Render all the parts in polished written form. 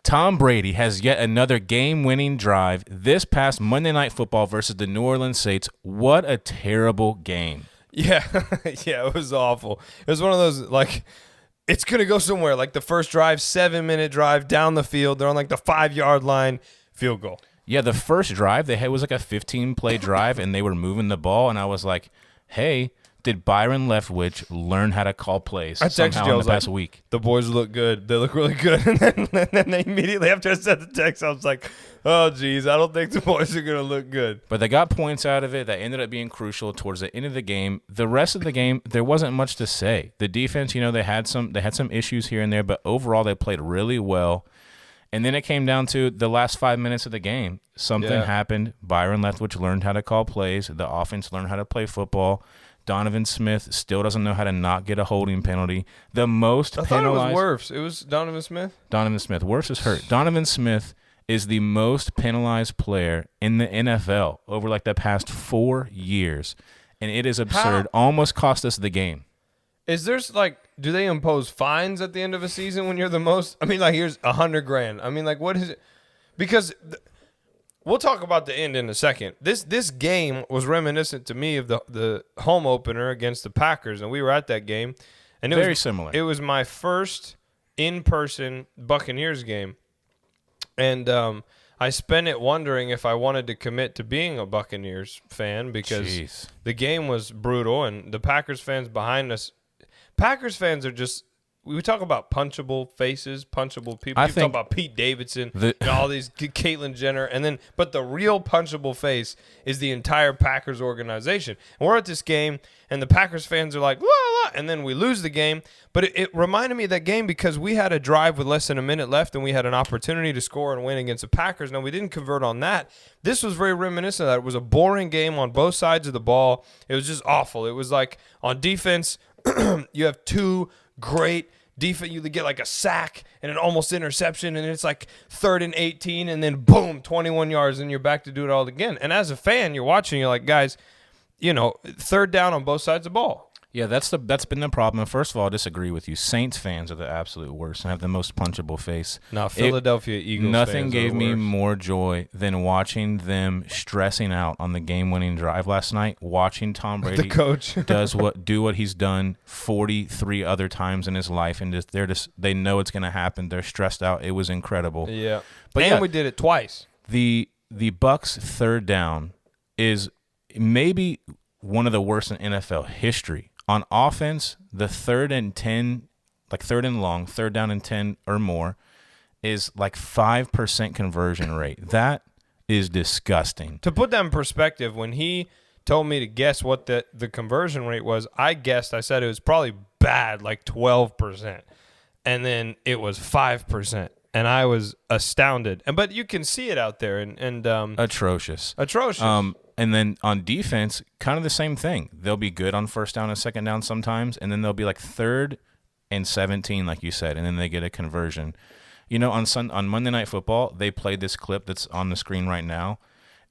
Tom Brady has yet another game-winning drive this past Monday Night Football versus the New Orleans Saints. What a terrible game. Yeah, yeah, it was awful. It was one of those, like, it's going to go somewhere. Like the first drive, 7-minute drive down the field. They're on like the 5-yard line, field goal. Yeah, the first drive they had was like a 15-play drive, and they were moving the ball, and I was like, hey, did Byron Leftwich learn how to call plays somehow in the past week? The boys look good. They look really good. And then they immediately, after I sent the text, I was like, oh, geez, I don't think the boys are going to look good. But they got points out of it. That ended up being crucial towards the end of the game. The rest of the game, there wasn't much to say. The defense, they had some issues here and there, but overall they played really well. And then it came down to the last 5 minutes of the game. Something happened. Byron Leftwich learned how to call plays. The offense learned how to play football. Donovan Smith still doesn't know how to not get a holding penalty. The most penalized. I thought it was Wirfs. It was Donovan Smith? Donovan Smith. Wirfs is hurt. Donovan Smith is the most penalized player in the NFL over like the past 4 years. And it is absurd. Almost cost us the game. Is there do they impose fines at the end of a season when you're the most? I mean, like, here's $100,000. I mean, like, what is it? Because we'll talk about the end in a second. This game was reminiscent to me of the home opener against the Packers, and we were at that game. And Very similar. It was my first in-person Buccaneers game, and I spent it wondering if I wanted to commit to being a Buccaneers fan because the game was brutal, and the Packers fans behind us. Packers fans are just. We talk about punchable faces, punchable people. We talk about Pete Davidson and all these, Caitlyn Jenner, but the real punchable face is the entire Packers organization. And we're at this game, and the Packers fans are like, la, la, and then we lose the game. But it reminded me of that game because we had a drive with less than a minute left, and we had an opportunity to score and win against the Packers. Now, we didn't convert on that. This was very reminiscent of that. It was a boring game on both sides of the ball. It was just awful. It was like on defense, you have two great defense, you get like a sack and an almost interception, and it's like 3rd and 18, and then boom, 21 yards, and you're back to do it all again. And as a fan, you're watching, you're like, guys, 3rd down on both sides of the ball. Yeah, that's been the problem. First of all, I disagree with you. Saints fans are the absolute worst and have the most punchable face. No, Philadelphia Eagles Nothing fans gave are me worse. More joy than watching them stressing out on the game-winning drive last night. Watching Tom Brady, the coach, do what he's done 43 other times in his life, and they know it's going to happen. They're stressed out. It was incredible. Yeah, but we did it twice. The Bucs' 3rd down is maybe one of the worst in NFL history. On offense, the 3rd and 10, like 3rd and long, 3rd down and 10 or more, is like 5% conversion rate. That is disgusting. To put that in perspective, when he told me to guess what the conversion rate was, I said it was probably bad, like 12%. And then it was 5%. And I was astounded. But you can see it out there. And atrocious. And then on defense, kind of the same thing. They'll be good on 1st down and 2nd down sometimes, and then they'll be like 3rd and 17, like you said, and then they get a conversion. On Monday Night Football, they played this clip that's on the screen right now,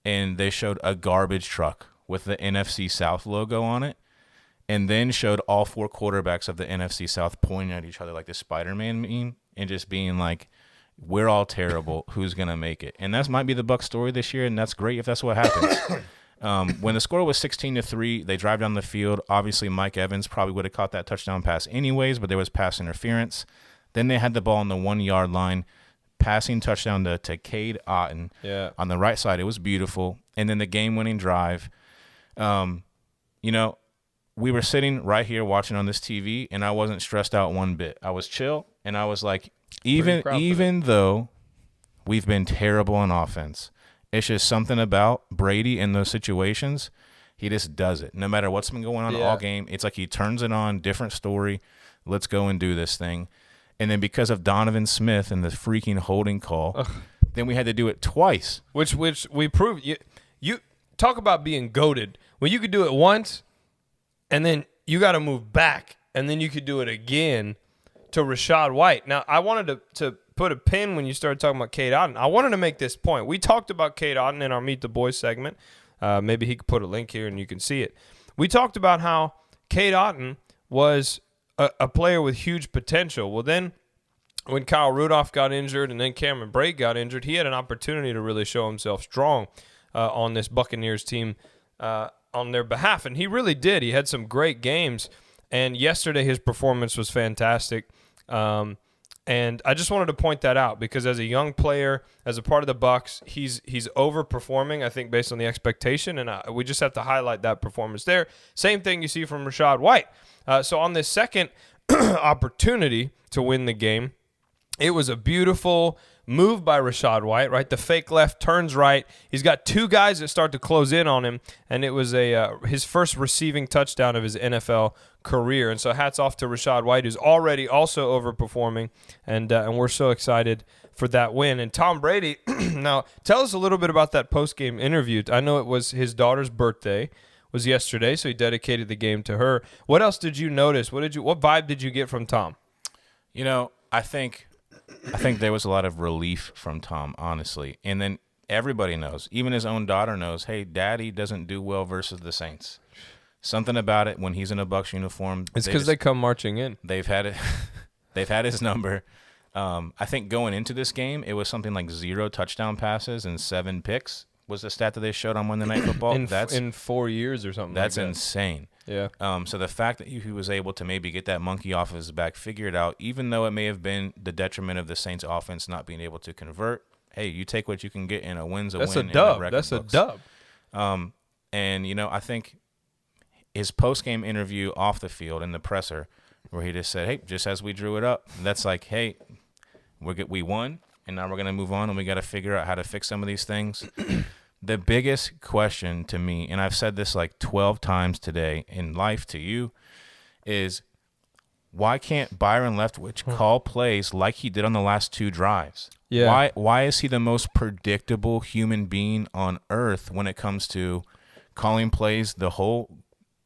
and they showed a garbage truck with the NFC South logo on it, and then showed all 4 quarterbacks of the NFC South pointing at each other like the Spider-Man meme and just being like, we're all terrible. Who's going to make it? And that might be the Bucs story this year, and that's great if that's what happens. When the score was 16-3, they drive down the field. Obviously, Mike Evans probably would have caught that touchdown pass anyways, but there was pass interference. Then they had the ball on the 1-yard line, passing touchdown to Cade Otton on the right side. It was beautiful. And then the game-winning drive. We were sitting right here watching on this TV, and I wasn't stressed out one bit. I was chill, and I was like, even though we've been terrible on offense, it's just something about Brady in those situations. He just does it. No matter what's been going on all game, it's like he turns it on, different story. Let's go and do this thing. And then because of Donovan Smith and the freaking holding call, then we had to do it twice. Which we proved. You talk about being goated. When you could do it once, and then you got to move back, and then you could do it again to Rachaad White. Now, I wanted to put a pin when you started talking about Cade Otton. I wanted to make this point. We talked about Cade Otton in our Meet the Boys segment. Maybe he could put a link here and you can see it. We talked about how Cade Otton was a player with huge potential. Well, then when Kyle Rudolph got injured and then Cameron Brate got injured, he had an opportunity to really show himself strong on this Buccaneers team on their behalf, and he really did. He had some great games, and yesterday his performance was fantastic. And I just wanted to point that out because as a young player, as a part of the Bucs, he's overperforming, I think, based on the expectation, and we just have to highlight that performance there. Same thing you see from Rachaad White. So on this second opportunity to win the game, it was a beautiful move by Rachaad White, right? The fake left turns right. He's got two guys that start to close in on him, and it was his first receiving touchdown of his NFL career. And so hats off to Rachaad White, who's already also overperforming, and we're so excited for that win. And Tom Brady, now tell us a little bit about that post-game interview. I know it was his daughter's birthday was yesterday, so he dedicated the game to her. What else did you notice? What vibe did you get from Tom? You know, I think there was a lot of relief from Tom, honestly. And then everybody knows, even his own daughter knows, hey, Daddy doesn't do well versus the Saints. Something about it when he's in a Bucs uniform. It's because they come marching in. They've had it. They've had his number. I think going into this game, it was something like 0 touchdown passes and 7 picks was the stat that they showed on Monday Night Football. in 4 years or something. That's insane. Yeah. So the fact that he was able to maybe get that monkey off his back, figure it out, even though it may have been the detriment of the Saints offense not being able to convert, hey, you take what you can get, and a win's a win. That's a dub. That's a dub. And, you know, I think his post-game interview off the field in the presser where he just said, hey, just as we drew it up, that's like, hey, we won, and now we're going to move on, and we got to figure out how to fix some of these things. The biggest question to me, and I've said this like 12 times today in life to you, is why can't Byron Leftwich call plays like he did on the last 2 drives? Yeah. Why is he the most predictable human being on earth when it comes to calling plays the whole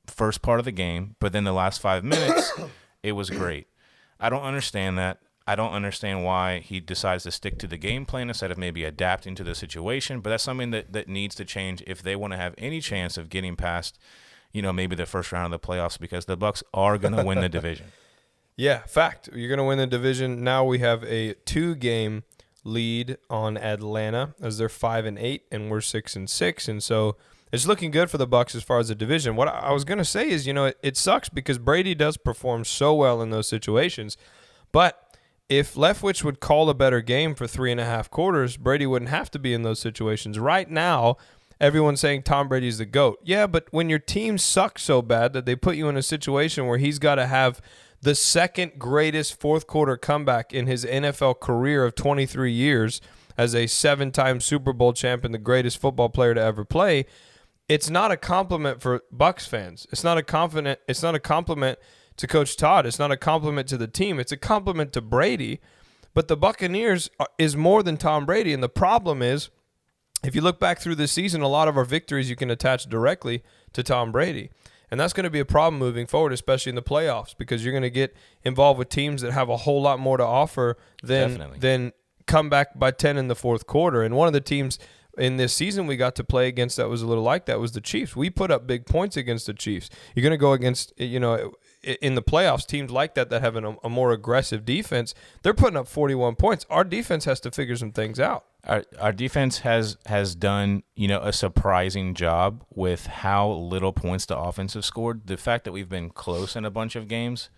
first part of the game, but then the last 5 minutes, it was great? I don't understand that. I don't understand why he decides to stick to the game plan instead of maybe adapting to the situation, but that's something that needs to change if they want to have any chance of getting past, you know, maybe the first round of the playoffs, because the Bucs are going to win the division. Yeah, fact. You're going to win the division. Now we have a 2-game lead on Atlanta as they're 5-8 and we're 6-6, and so it's looking good for the Bucs as far as the division. What I was going to say is, you know, it sucks because Brady does perform so well in those situations, but if Leftwich would call a better game for 3.5 quarters, Brady wouldn't have to be in those situations. Right now, everyone's saying Tom Brady's the GOAT. Yeah, but when your team sucks so bad that they put you in a situation where he's got to have the second greatest fourth-quarter comeback in his NFL career of 23 years as a 7-time Super Bowl champion, the greatest football player to ever play, it's not a compliment for Bucs fans. It's not a compliment to Coach Todd. It's not a compliment to the team. It's a compliment to Brady. But the Buccaneers is more than Tom Brady. And the problem is, if you look back through this season, a lot of our victories you can attach directly to Tom Brady. And that's going to be a problem moving forward, especially in the playoffs, because you're going to get involved with teams that have a whole lot more to offer than come back by 10 in the fourth quarter. And one of the teams in this season we got to play against that was a little like that was the Chiefs. We put up big points against the Chiefs. You're going to go against, you know, in the playoffs, teams like that have a more aggressive defense. They're putting up 41 points. Our defense has to figure some things out. Our defense has done, you know, a surprising job with how little points the offense has scored. The fact that we've been close in a bunch of games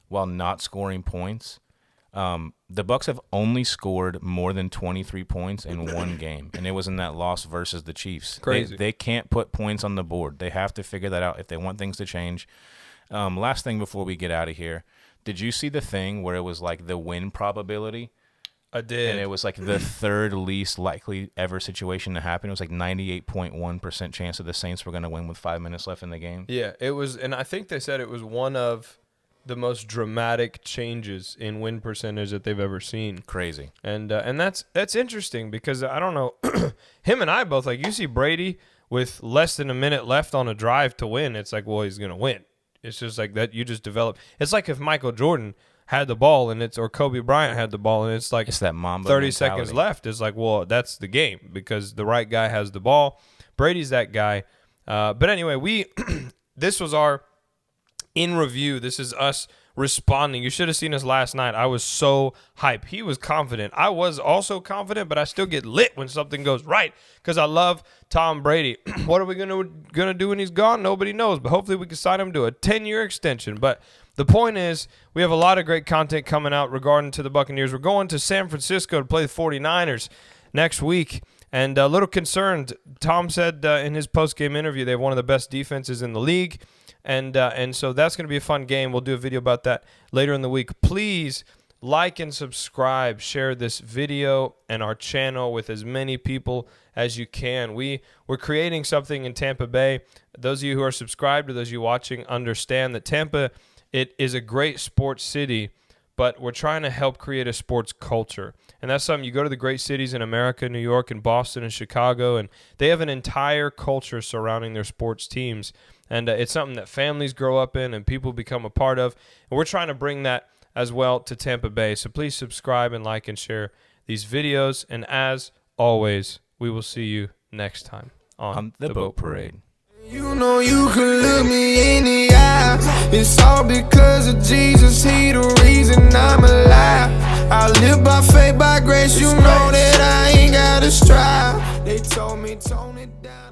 while not scoring points. The Bucs have only scored more than 23 points in one game, and it was in that loss versus the Chiefs. Crazy. They can't put points on the board. They have to figure that out if they want things to change. Last thing before we get out of here, did you see the thing where it was like the win probability? I did. And it was like the third least likely ever situation to happen. It was like 98.1% chance that the Saints were going to win with 5 minutes left in the game. Yeah, it was, and I think they said it was one of the most dramatic changes in win percentage that they've ever seen. Crazy. And that's interesting because I don't know, him and I both, like, you see Brady with less than a minute left on a drive to win, it's like, well, he's going to win. It's just like that. You just develop. It's like if Michael Jordan had the ball or Kobe Bryant had the ball and it's like it's that Mamba 30 mentality. seconds left. It's like, well, that's the game because the right guy has the ball. Brady's that guy. But anyway, this was our in review. This is us responding. You should have seen us last night. I was so hyped. He was confident. I was also confident, but I still get lit when something goes right because I love Tom Brady. What are we gonna do when he's gone? Nobody knows, but hopefully we can sign him to a 10-year extension. But the point is, we have a lot of great content coming out regarding to the Buccaneers. We're going to San Francisco to play the 49ers next week. And a little concerned, Tom said in his post-game interview they have one of the best defenses in the league. And so that's going to be a fun game. We'll do a video about that later in the week. Please like and subscribe. Share this video and our channel with as many people as you can. We're creating something in Tampa Bay. Those of you who are subscribed or those of you watching understand that Tampa, it is a great sports city, but we're trying to help create a sports culture. And that's something, you go to the great cities in America, New York and Boston and Chicago, and they have an entire culture surrounding their sports teams. And it's something that families grow up in and people become a part of. And we're trying to bring that as well to Tampa Bay. So please subscribe and like and share these videos. And as always, we will see you next time on the Boat Parade. You know you can look me in the eye. It's all because of Jesus. He the reason I'm alive. I live by faith, by grace. You know that I ain't gotta strive. They told me tone it down.